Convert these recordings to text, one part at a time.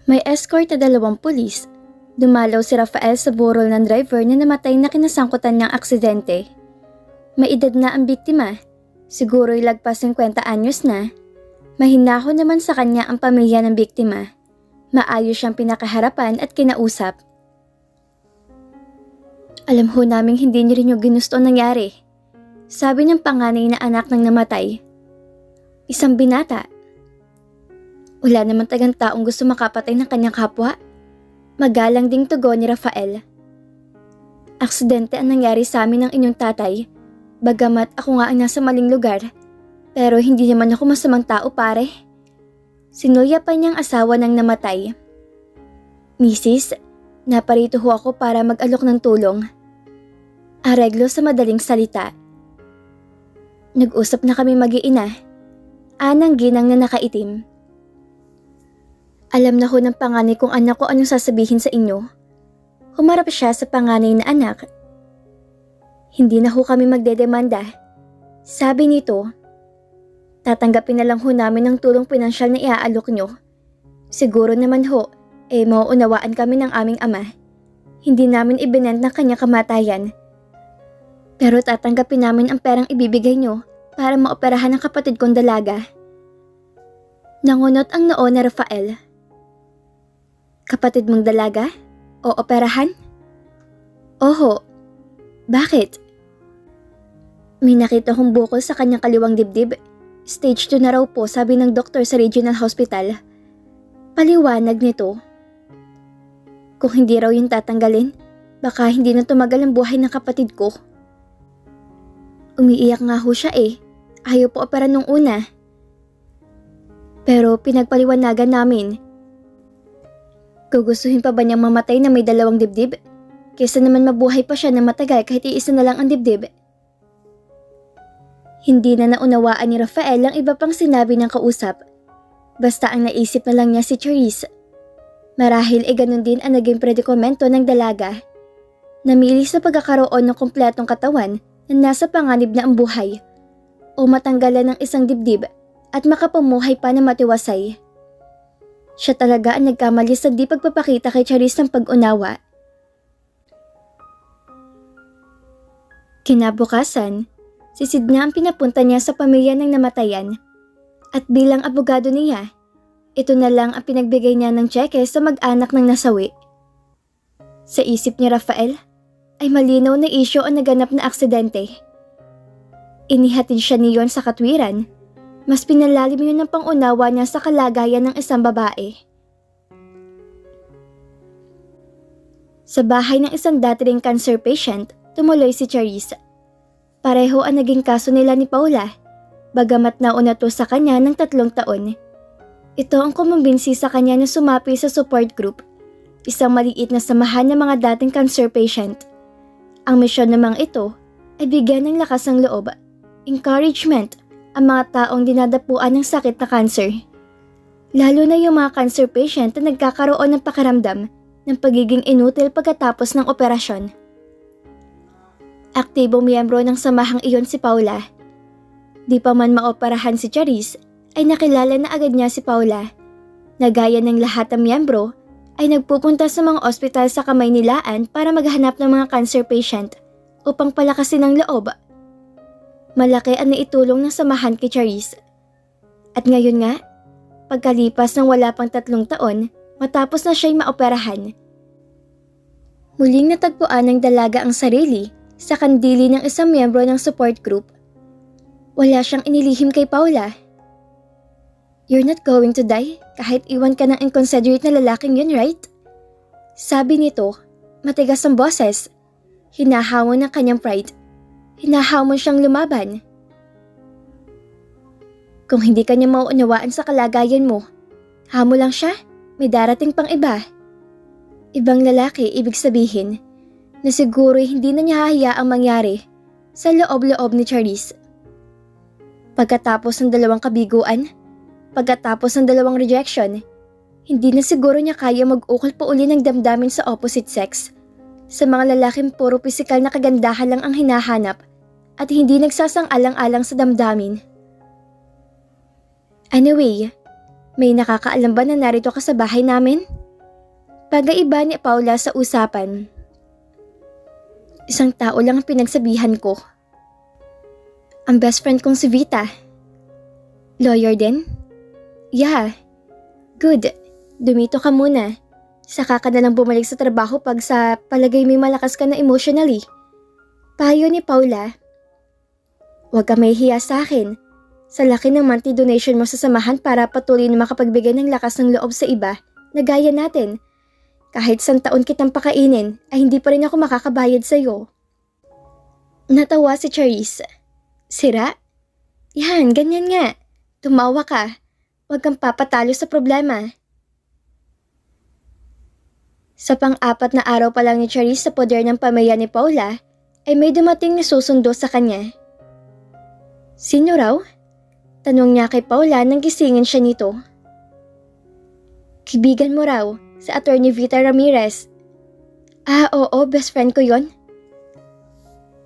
May escort na 2 pulis. Dumalaw si Rafael sa burol ng driver na namatay na kinasangkutan niyang aksidente. May edad na ang biktima, siguro'y lagpas 50 anyos na. Mahinahon naman sa kanya ang pamilya ng biktima. Maayos siyang pinakaharapan at kinausap. Alam ho naming hindi niyo rin yung ginusto nangyari. Sabi ng panganay na anak ng namatay. Isang binata. Wala naman tagang taong gusto makapatay ng kanyang kapwa. Magalang ding tugon ni Rafael. Aksidente ang nangyari sa amin ng inyong tatay. Bagamat ako nga ang nasa maling lugar. Pero hindi naman ako masamang tao pare. Sinuya pa niyang asawa ng namatay. Misis, naparito ho ako para mag-alok ng tulong. Areglo sa madaling salita. Nag-usap na kami mag-iina. Anang ginang na nakaitim. Alam na ho ng panganay kong anak ko anong sasabihin sa inyo. Humarap siya sa panganay na anak. Hindi na ho kami magdedemanda. Sabi nito, tatanggapin na lang ho namin ang tulong pinansyal na iaalok nyo. Siguro naman ho, mauunawaan kami ng aming ama. Hindi namin ibinend ng kanyang kamatayan. Pero tatanggapin namin ang perang ibibigay nyo para maoperahan ang kapatid kong dalaga. Nangunot ang noo ni Rafael. Kapatid mong dalaga? O operahan? Oho. Bakit? May nakita kong bukol sa kanyang kaliwang dibdib. Stage 2 na raw po, sabi ng doktor sa regional hospital. Paliwanag nito. Kung hindi raw yung tatanggalin, baka hindi na tumagal ang buhay ng kapatid ko. Umiiyak nga ho siya Ayaw po opera nung una. Pero pinagpaliwanagan namin. Gugustuhin pa ba niyang mamatay na may 2 dibdib? Kesa naman mabuhay pa siya na matagal kahit iisa na lang ang dibdib. Hindi na naunawaan ni Rafael ang iba pang sinabi ng kausap. Basta ang naisip na lang niya si Charisse. Marahil ganun din ang naging predikomento ng dalaga. Namili sa pagkakaroon ng kumpletong katawan na nasa panganib na ang buhay o matanggalan ng isang dibdib at makapamuhay pa na matiwasay. Siya talaga ang nagkamali sa di pagpapakita kay Charisse ng pag-unawa. Kinabukasan, si Sidna ang pinapunta niya sa pamilya ng namatayan. At bilang abogado niya, ito na lang ang pinagbigay niya ng tseke sa mag-anak ng nasawi. Sa isip ni Rafael, ay malinaw na isyo ang naganap na aksidente. Inihatid siya niyon sa katwiran. Mas pinalalim yun ng pangunawa niya sa kalagayan ng isang babae. Sa bahay ng isang dati ring cancer patient, tumuloy si Charisse. Pareho ang naging kaso nila ni Paula, bagamat nauna to sa kanya ng 3 taon. Ito ang kumumbinsi sa kanya na sumapi sa support group, isang maliit na samahan ng mga dating cancer patient. Ang misyon namang ito ay bigyan ng lakas ng loob, encouragement, ang mga taong dinadapuan ng sakit na cancer. Lalo na yung mga cancer patient na nagkakaroon ng pakiramdam ng pagiging inutil pagkatapos ng operasyon. Aktibong miyembro ng samahang iyon si Paula. Di pa man maoperahan si Charisse, ay nakilala na agad niya si Paula. Nagaya ng lahat ng miyembro, ay nagpupunta sa mga ospital sa Kamaynilaan para maghanap ng mga cancer patient upang palakasin ang loob. Malaki ang naitulong ng samahan kay Charisse. At ngayon nga, pagkalipas ng wala pang 3 taon, matapos na siya'y maoperahan. Muling natagpuan ng dalaga ang sarili sa kandili ng isang miyembro ng support group. Wala siyang inilihim kay Paula. You're not going to die kahit iwan ka ng inconsiderate na lalaking yun, right? Sabi nito, matigas ang boses. Hinahamon ng kanyang pride. Hinahamon siyang lumaban. Kung hindi kanya mauunawaan sa kalagayan mo, hamo lang siya, may darating pang iba. Ibang lalaki, ibig sabihin, na siguro'y hindi na niya hahayaang mangyari sa loob-loob ni Charisse. Pagkatapos ng 2 kabiguan, pagkatapos ng 2 rejection, hindi na siguro niya kaya mag-ukol pa uli ng damdamin sa opposite sex. Sa mga lalaking puro pisikal na kagandahan lang ang hinahanap at hindi nagsasang-alang-alang sa damdamin. Anyway, May nakakaalam ba na narito ka sa bahay namin? Pagaiba ni Paula sa usapan. Isang tao lang ang pinagsabihan ko. Ang best friend kong si Vita. Lawyer din? Yeah. Good. Dumito ka muna. Saka ka na lang bumalik sa trabaho pag sa palagay may malakas ka na emotionally. Payo ni Paula. Huwag ka mahihiya sa akin. Sa laki ng monthly donation mo sa samahan para patuloy na makapagbigay ng lakas ng loob sa iba na gaya natin. Kahit 1 taon kitang pakainin ay hindi pa rin ako makakabayad sa'yo. Natawa si Charisse. Sira? Yan, ganyan nga. Tumawa ka. Huwag kang papatalo sa problema. Sa pang-4 na araw pa lang ni Charisse sa poder ng pamilya ni Paula, ay may dumating na susundo sa kanya. Sino raw? Tanong niya kay Paula nang gisingin siya nito. Kaibigan mo raw, si Attorney Vita Ramirez. Ah, oo, best friend ko yon.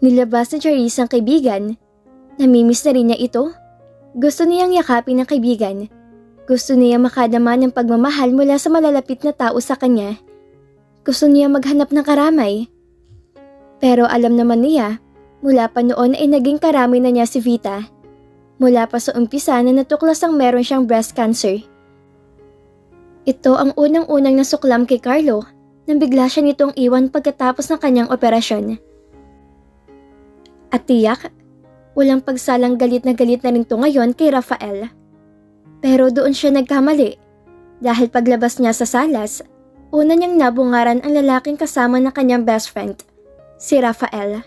Nilabas ni Charisse ang kaibigan. Namimiss na rin niya ito. Gusto niyang yakapin ng kaibigan. Gusto niya makadama ng pagmamahal mula sa malalapit na tao sa kanya. Gusto niya maghanap ng karamay. Pero alam naman niya, mula pa noon ay naging karamay na niya si Vita. Mula pa sa umpisa na natuklasang meron siyang breast cancer. Ito ang unang-unang nasuklam kay Carlo nang bigla siya nitong iwan pagkatapos ng kanyang operasyon. At tiyak, walang pagsalang galit na rin to ngayon kay Rafael. Pero doon siya nagkamali dahil paglabas niya sa salas, una niyang nabungaran ang lalaking kasama ng kanyang best friend, si Rafael.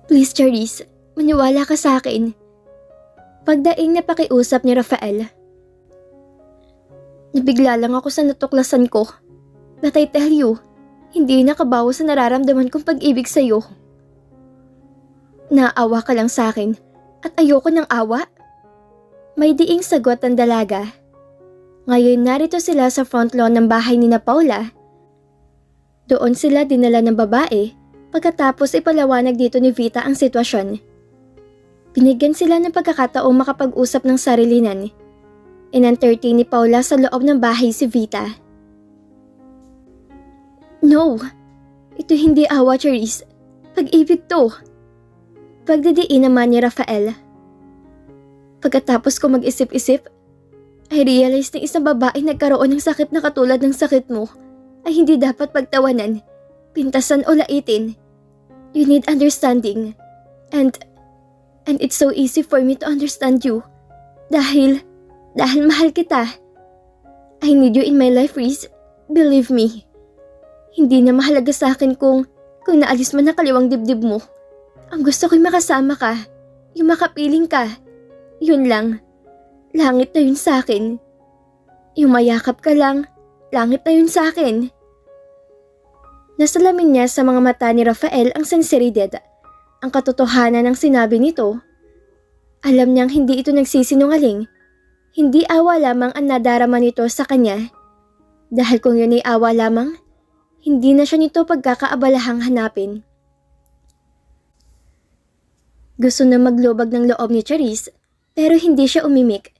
Please, Charisse, maniwala ka sa akin. Pagdaing na pakiusap ni Rafael. Nabigla lang ako sa natuklasan ko. But I tell you, hindi nakabawa sa nararamdaman kong pag-ibig sa'yo. Naawa ka lang sa akin at ayoko ng awa. May diing sagot ang dalaga. Ngayon narito sila sa front lawn ng bahay ni na Paula. Doon sila dinala ng babae. Pagkatapos ipalawanag dito ni Vita ang sitwasyon. Binigyan sila ng pagkakataong makapag-usap ng sarilinan. In-entertain ni Paula sa loob ng bahay si Vita. No, ito hindi awa, Charisse. Pag-ibig to. Pagdidiin naman ni Rafael. Pagkatapos ko mag-isip-isip, I realized na isang babae nagkaroon ng sakit na katulad ng sakit mo ay hindi dapat pagtawanan, pintasan o laitin. You need understanding. And it's so easy for me to understand you. Dahil mahal kita. I need you in my life, Reese. Believe me. Hindi na mahalaga sa akin kung naalis man ang kaliwang dibdib mo. Ang gusto ko'y makasama ka. Yung makapiling ka. Yun lang. Langit na yun sa akin. Yung mayakap ka lang, langit na yun sa akin. Nasalamin niya sa mga mata ni Rafael ang sinseridad, ang katotohanan ng sinabi nito. Alam niyang hindi ito nagsisinungaling. Hindi awa lamang ang nadarama nito sa kanya. Dahil kung yun ay awa lamang, hindi na siya nito pagkakaabalahang hanapin. Gusto na maglubag ng loob ni Charisse, pero hindi siya umimik.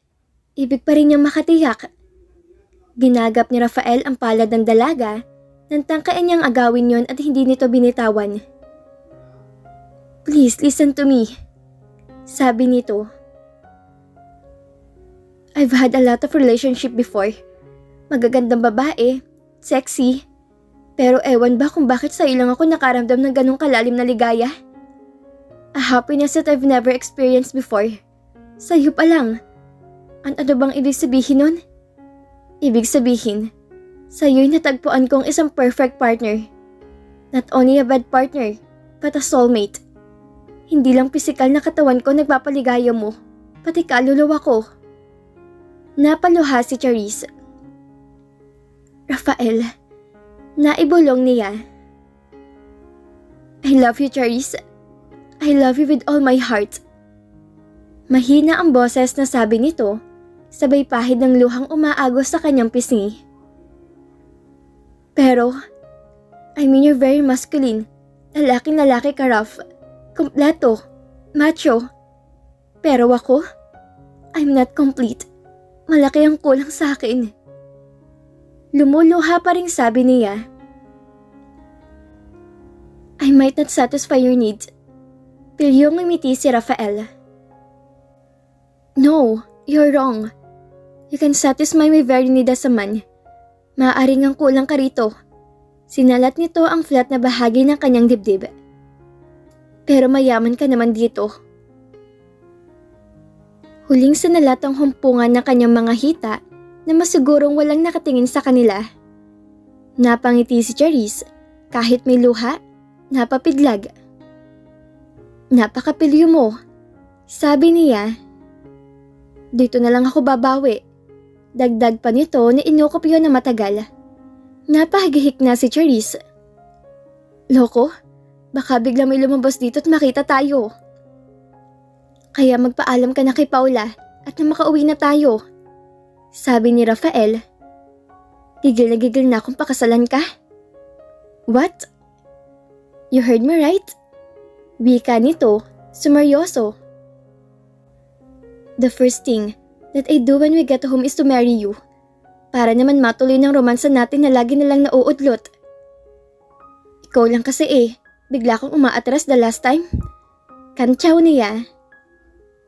Ibig pa rin niyang makatiyak. Ginagap ni Rafael ang palad ng dalaga, nang tangkain niyang agawin yon at hindi nito binitawan. Please listen to me, sabi nito. I've had a lot of relationship before. Magagandang babae, sexy. Pero ewan ba kung bakit sa'yo lang ako nakaramdam ng ganong kalalim na ligaya? A happiness that I've never experienced before. Sa'yo pa lang. Ano bang ibig sabihin nun? Ibig sabihin, sa'yo'y natagpuan kong isang perfect partner. Not only a bed partner, but a soulmate. Hindi lang pisikal na katawan ko nagpapaligaya mo, pati kaluluwa ko. Napaluha si Charisse. Rafael, naibulong niya. I love you, Charisse. I love you with all my heart. Mahina ang boses na sabi nito, sabay pahid ng luhang umaagos sa kanyang pisngi. Pero, I mean you're very masculine. Lalaking-lalaki ka, Raf. Kompleto. Macho. Pero ako, I'm not complete. Malaki ang kulang sa akin. Lumuluha pa ring sabi niya. I might not satisfy your needs. Pilyong ngumiti si Rafael. No, you're wrong. You can satisfy my very need as a man. Maaaring ang kulang ka rito. Sinalat nito ang flat na bahagi ng kanyang dibdib. Pero mayaman ka naman dito. Huling sinalat ang humpungan ng kanyang mga hita na masigurong walang nakatingin sa kanila. Napangiti si Charisse kahit may luha, napapidlag. Napakapilyo mo, sabi niya. Dito na lang ako babawi. Dagdag pa nito na inukopyo na matagal. Napahagihik na si Charisse. Loko, baka bigla may lumabas dito at makita tayo. Kaya magpaalam ka na kay Paula at na makauwi na tayo. Sabi ni Rafael. Gigil na kung pakasalan ka. What? You heard me right? Wika nito, sumeryoso. The first thing that I do when we get home is to marry you. Para naman matuloy ng romansa natin na lagi na lang nauudlot. Ikaw lang kasi bigla kong umaatras the last time. Kantsaw niya.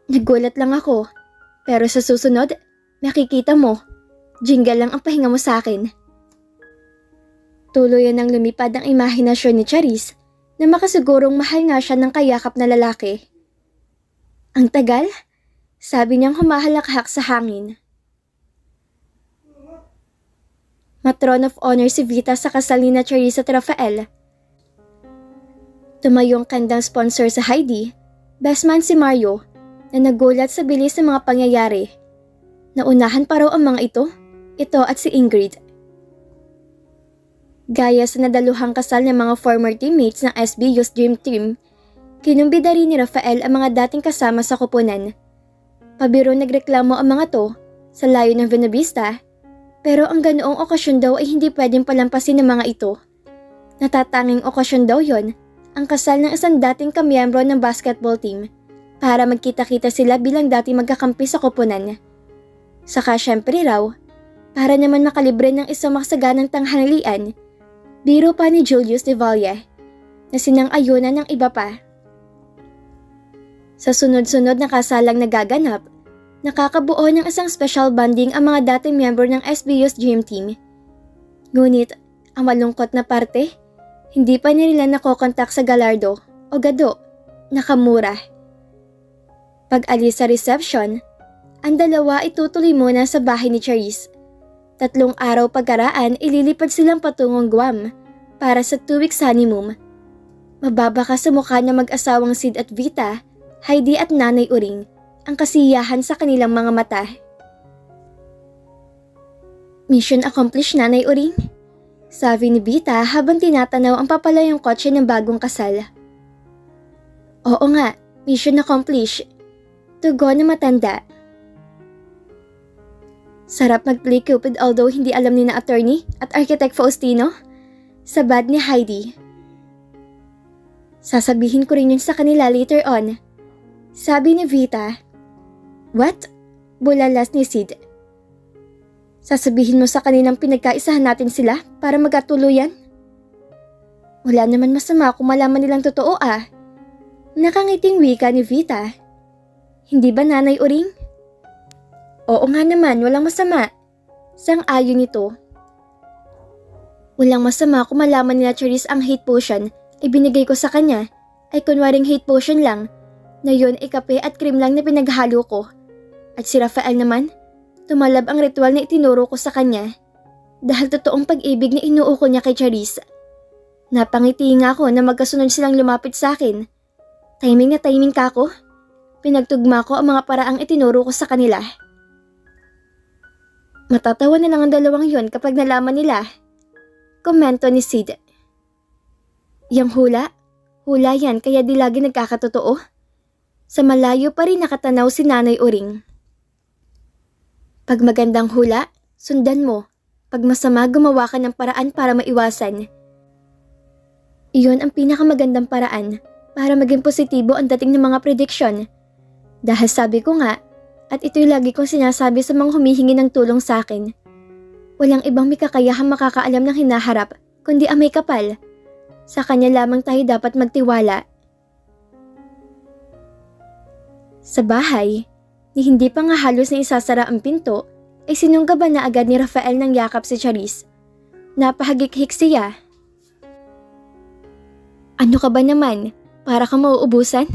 Nagulat lang ako, pero sa susunod, makikita mo, jingle lang ang pahinga mo sa akin. Tuluyan ang lumipad ang imahinasyon ni Charisse na makasigurong mahal nga siya ng kayakap na lalaki. Ang tagal, sabi niyang humahalakhak sa hangin. Matron of honor si Vita sa kasal ni na Charisse at Rafael. Tumayong kandang sponsor sa Heidi, best man si Mario, na nagulat sa bilis ng mga pangyayari. Naunahan pa raw ang mga ito at si Ingrid. Gaya sa nadaluhang kasal ng mga former teammates ng SB Youth Dream Team, kinumbida rin ni Rafael ang mga dating kasama sa koponan. Pabiro nagreklamo ang mga to sa layo ng Buenavista, pero ang ganoong okasyon daw ay hindi pwedeng palampasin ng mga ito. Natatanging okasyon daw yon, ang kasal ng isang dating kamiyembro ng basketball team para magkita-kita sila bilang dating magkakampi sa koponan. Saka syempre raw, para naman makalibre ng isang makasaganang tanghalian, biro pa ni Julius de Valle na sinang-ayunan ng iba pa. Sa sunod-sunod na kasalang nagaganap, nakakabuo ng isang special bonding ang mga dating miyembro ng SBU's Dream Team. Ngunit, ang malungkot na parte, hindi pa nila nakokontak sa Gallardo o Gado, Nakamura. Pag-alis sa reception, ang dalawa itutuloy muna sa bahay ni Charisse. 3 araw pagkaraan ililipad silang patungong Guam para sa 2 weeks honeymoon. Mababaka sa mukha ng mag-asawang Sid at Vita, Heidi at Nanay Uring, ang kasiyahan sa kanilang mga mata. Mission accomplished, Nanay Uring, sabi ni Vita habang tinatanaw ang papalayong kotse ng bagong kasal. Oo nga, mission accomplished. Tugon na matanda. Sarap mag-play Cupid although hindi alam ni na attorney at architect Faustino, sabad ni Heidi. Sasabihin ko rin yun sa kanila later on, sabi ni Vita. What? Bulalas ni Sid. Sasabihin mo sa kanilang pinagkaisahan natin sila para magkatuluyan? Wala naman masama kung malaman nilang totoo Nakangiting wika ni Vita. Hindi ba, Nanay Uring? Oo nga naman, walang masama. Sang-ayon nito. Walang masama kung malaman nila Charisse ang hate potion ibinigay ko sa kanya ay kunwaring hate potion lang na yun ay kape at cream lang na pinaghalo ko. At si Rafael naman, tumalab ang ritual na itinuro ko sa kanya dahil totoong pag-ibig na inuuko niya kay Charisse. Napangiti nga ako na magkasunod silang lumapit sa akin. Timing na timing ka ko. Pinagtugma ko ang mga paraang itinuro ko sa kanila. Matatawa na lang ang dalawang yon kapag nalaman nila. Komento ni Sid. Yang hula yan kaya di lagi nagkakatotoo. Sa malayo pa rin nakatanaw si Nanay Uring. Pag magandang hula, sundan mo. Pag masama, gumawa ka ng paraan para maiwasan. Iyon ang pinakamagandang paraan para maging positibo ang dating ng mga prediction. Dahil sabi ko nga, At ito'y lagi kong sinasabi sa mga humihingi ng tulong sa akin. Walang ibang may kakayahang makakaalam ng hinaharap, kundi ang may kapal. Sa kanya lamang tayo dapat magtiwala. Sa bahay, ni hindi pa nga halos na isasara ang pinto, ay sinunggaban na agad ni Rafael ng yakap si Charisse. Napahagik-hik siya. Ano ka ba naman? Para kang mauubusan?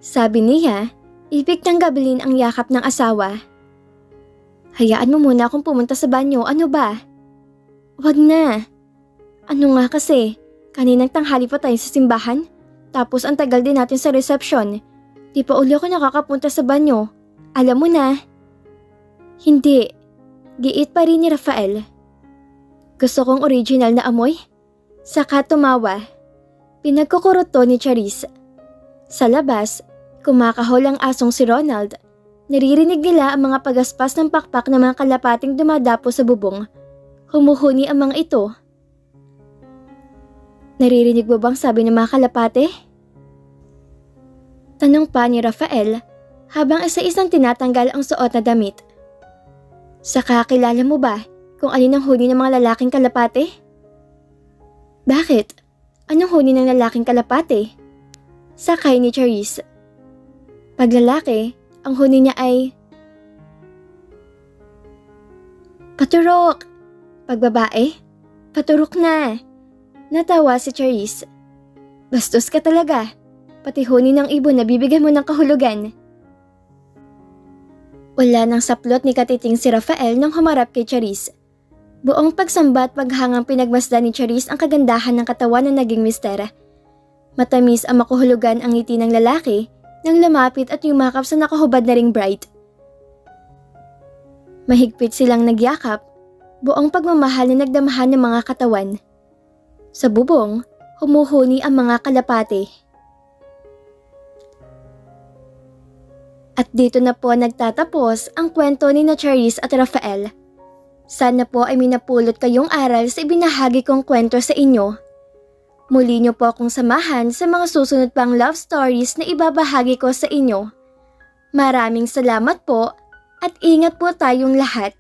Sabi niya, ibig tanggabilin ang yakap ng asawa. Hayaan mo muna akong pumunta sa banyo, ano ba? Wag na. Ano nga kasi, kaninang tanghali pa tayo sa simbahan, tapos ang tagal din natin sa reception. Di pa uli ako nakakapunta sa banyo. Alam mo na. Hindi. Giit pa rin ni Rafael. Gusto kong original na amoy. Saka tumawa. Pinagkukurot to ni Charisse. Sa labas, kumakahol ang asong si Ronald. Naririnig nila ang mga pagaspas ng pakpak ng mga kalapating dumadapo sa bubong. Humuhuni ang mga ito. Naririnig mo bang sabi ng mga kalapate? Tanong pa ni Rafael habang isa-isang tinatanggal ang suot na damit. Saka kilala mo ba kung alin ang huni ng mga lalaking kalapate? Bakit? Anong huni ng lalaking kalapate? Sakay ni Charisse. Pag lalaki, ang huni niya ay paturok. Pag babae, paturok na. Natawa si Charisse. Bastos ka talaga. Pati huni ng ibon na bibigyan mo ng kahulugan. Wala nang saplot ni katiting si Rafael nang humarap kay Charisse. Buong pagsamba at paghangang pinagmasdan ni Charisse ang kagandahan ng katawan na naging mister. Matamis ang makuhulugan ang ngiti ng lalaki nang lumapit at yumakap sa nakahubad na ring bright. Mahigpit silang nagyakap, buong pagmamahal na nagdamahan ng mga katawan. Sa bubong, humuhuni ang mga kalapate. At dito na po nagtatapos ang kwento ni Charisse at Rafael. Sana po ay minapulot kayong aral sa ibinahagi kong kwento sa inyo. Muli niyo po akong samahan sa mga susunod pang love stories na ibabahagi ko sa inyo. Maraming salamat po at ingat po tayong lahat.